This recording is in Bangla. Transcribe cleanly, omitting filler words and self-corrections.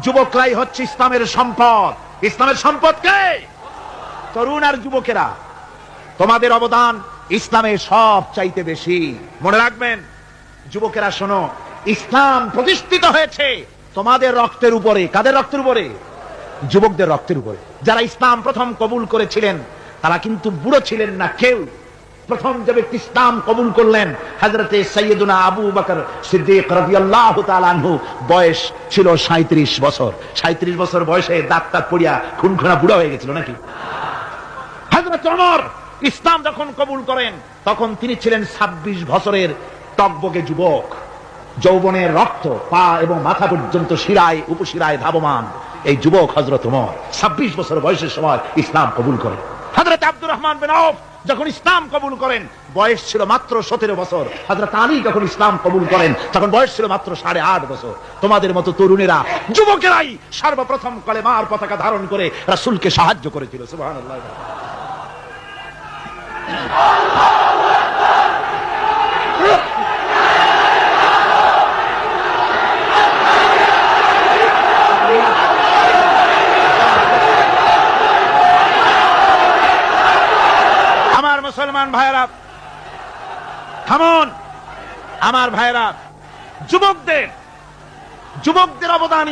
যুবকরাই হচ্ছে ইসলামের সম্পদ। ইসলামের সম্পদ কে? তরুণ আর যুবকেরা। তোমাদের অবদান ইসলামে সব চাইতে বেশি। মনে রাখবেন যুবকেরা, শোনো, ইসলাম প্রতিষ্ঠিত হয়েছে তোমাদের রক্তের উপরে। কাদের রক্তের উপরে? যুবকদের রক্তের উপরে। যারা ইসলাম প্রথম কবুল করেছিলেন তারা কিন্তু বুড়ো ছিলেন না কেউ। প্রথম যে ব্যক্তি ইসলাম কবুল করলেন হযরতে সাইয়্যিদুনা আবু বকর সিদ্দিক রাদিয়াল্লাহু তাআলা আনহু, বয়স ছিল 37 বছর। 37 বছর বয়সে দাঁত টাত পড়িয়া খুনখুনা বুড়া হয়ে গেছিল নাকি? হযরত ওমর ইসলাম যখন কবুল করেন তখন তিনি ছিলেন 26 বছরের টকবকে যুবক। যৌবনের রক্ত পা এবং মাথা পর্যন্ত শিরায় উপশিরায় ধাবমান এই যুবক হযরত ওমর 26 বছর বয়সের সময় ইসলাম কবুল করেন। হযরত আব্দুর রহমান বিন আউফ যখন ইসলাম কবুল করেন বয়স ছিল মাত্র 17 বছর। হযরত আলী যখন ইসলাম কবুল করেন তখন বয়স ছিল মাত্র 8.5 বছর। তোমাদের মতো তরুণেরা, যুবকেরাই সর্বপ্রথম কলেমার পতাকা ধারণ করে রাসূলকে সাহায্য করেছিল। সুবহানাল্লাহ। আমার মুসলমান ভাইয়েরা, থামুন। আমার ভাইয়েরা, যুবকদের অবদান